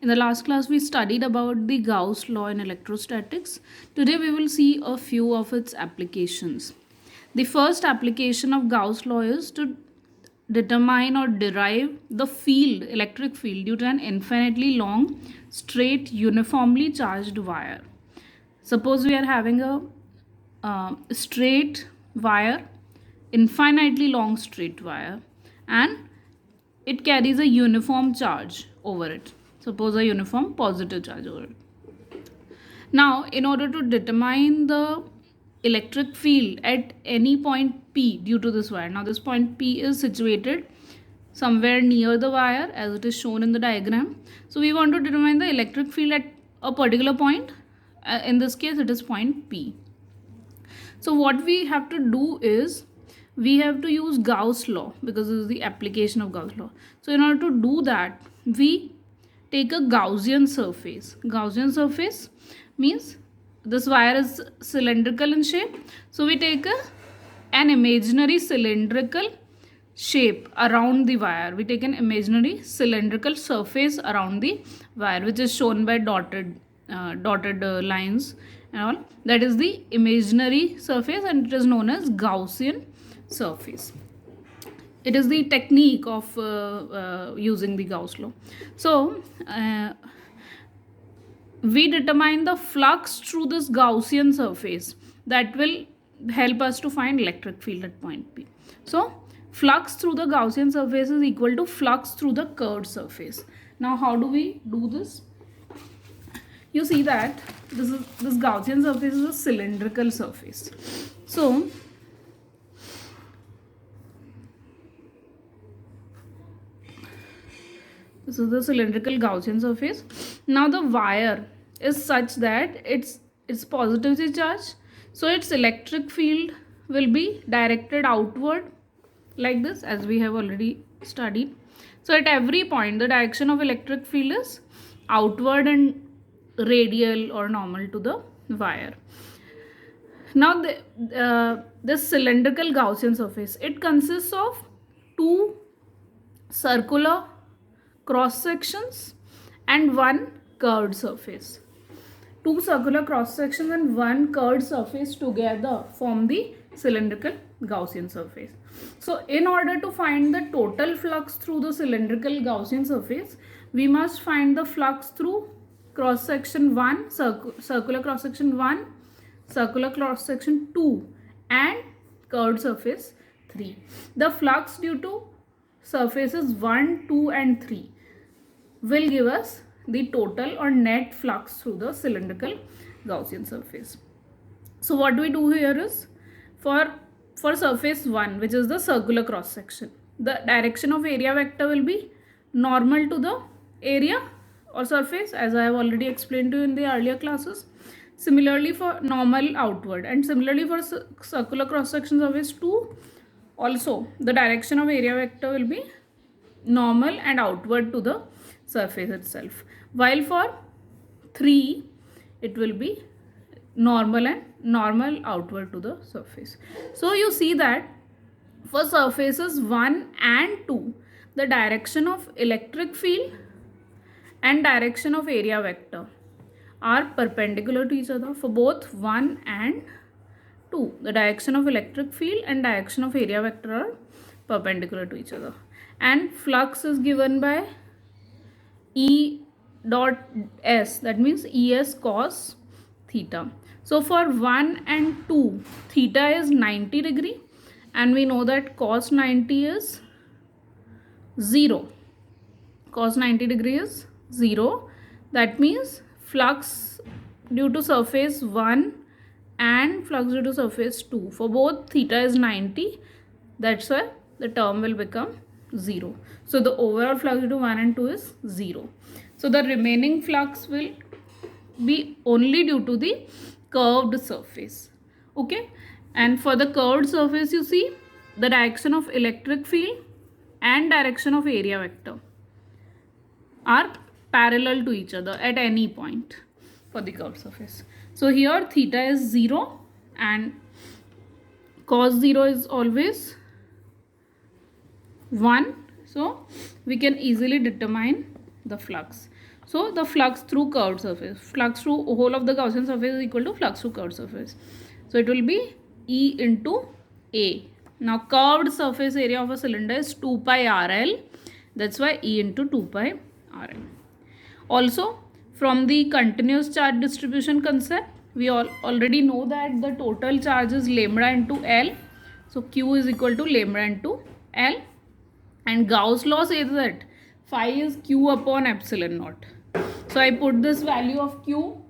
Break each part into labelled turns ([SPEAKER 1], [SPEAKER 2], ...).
[SPEAKER 1] In the last class, we studied about the Gauss law in electrostatics. Today, we will see a few of its applications. The first application of Gauss law is to determine or derive the field, electric field, due to an infinitely long, straight, uniformly charged wire. Suppose we are having a straight wire, infinitely long straight wire, and it carries a uniform charge over it. Suppose a uniform positive charge over it. Now, in order to determine the electric field at any point P due to this wire, now this point P is situated somewhere near the wire as it is shown in the diagram. So, we want to determine the electric field at a particular point. In this case, it is point P. So, what we have to do is we have to use Gauss law because this is the application of Gauss law. So, in order to do that, we take a Gaussian surface. Gaussian surface means this wire is cylindrical in shape. So, we take an imaginary cylindrical shape around the wire. We take an imaginary cylindrical surface around the wire, which is shown by dotted lines and all. That is the imaginary surface, and it is known as Gaussian surface. It is the technique of using the Gauss law. So, we determine the flux through this Gaussian surface that will help us to find electric field at point P. So, flux through the Gaussian surface is equal to flux through the curved surface. Now, how do we do this? You see that this Gaussian surface is a cylindrical surface. So, this is the cylindrical Gaussian surface. Now the wire is such that it's positively charged. So its electric field will be directed outward like this, as we have already studied. So at every point, the direction of electric field is outward and radial or normal to the wire. Now this cylindrical Gaussian surface, it consists of two circular cross sections and one curved surface. Two circular cross sections and one curved surface together form the cylindrical Gaussian surface. So, in order to find the total flux through the cylindrical Gaussian surface, we must find the flux through cross section 1, circular cross section 1, circular cross section 2 and curved surface 3. The flux due to surfaces 1, 2 and 3 will give us the total or net flux through the cylindrical Gaussian surface. So what we do here is for surface 1, which is the circular cross section, the direction of area vector will be normal to the area or surface, as I have already explained to you in the earlier classes. Similarly for normal outward, and similarly for circular cross section surface 2, also the direction of area vector will be normal and outward to the surface itself, while for 3 it will be normal outward to the surface. So you see that for surfaces 1 and 2, the direction of electric field and direction of area vector are perpendicular to each other. For both 1 and 2, the direction of electric field and direction of area vector are perpendicular to each other, and flux is given by E dot S, that means ES cos theta. So for 1 and 2, theta is 90 degree, and we know that cos 90 is 0. Cos 90 degree is 0. That means flux due to surface 1 and flux due to surface 2, for both theta is 90. That's why the term will become 0. So the overall flux due to 1 and 2 is 0. So the remaining flux will be only due to the curved surface. Okay. And for the curved surface, you see the direction of electric field and direction of area vector are parallel to each other at any point for the curved surface. So here theta is 0 and cos 0 is always 1. So we can easily determine the flux. So the flux through curved surface, flux through whole of the Gaussian surface is equal to flux through curved surface. So it will be E into A. Now curved surface area of a cylinder is 2 pi RL. That's why E into 2 pi RL. Also, from the continuous charge distribution concept, we already know that the total charge is lambda into L. So Q is equal to lambda into L. And Gauss law says that phi is Q upon epsilon naught. So I put this value of Q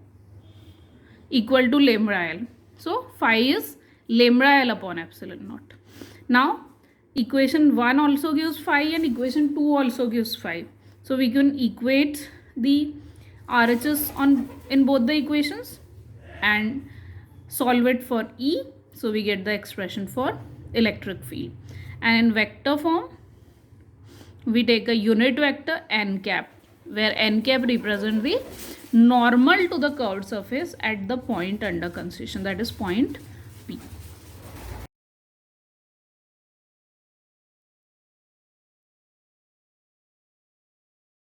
[SPEAKER 1] equal to lambda L. So phi is lambda L upon epsilon naught. Now equation 1 also gives phi and equation 2 also gives phi. So we can equate the RHS in both the equations and solve it for E. So we get the expression for electric field. And in vector form, we take a unit vector n cap, where n cap represents the normal to the curved surface at the point under consideration, that is point P.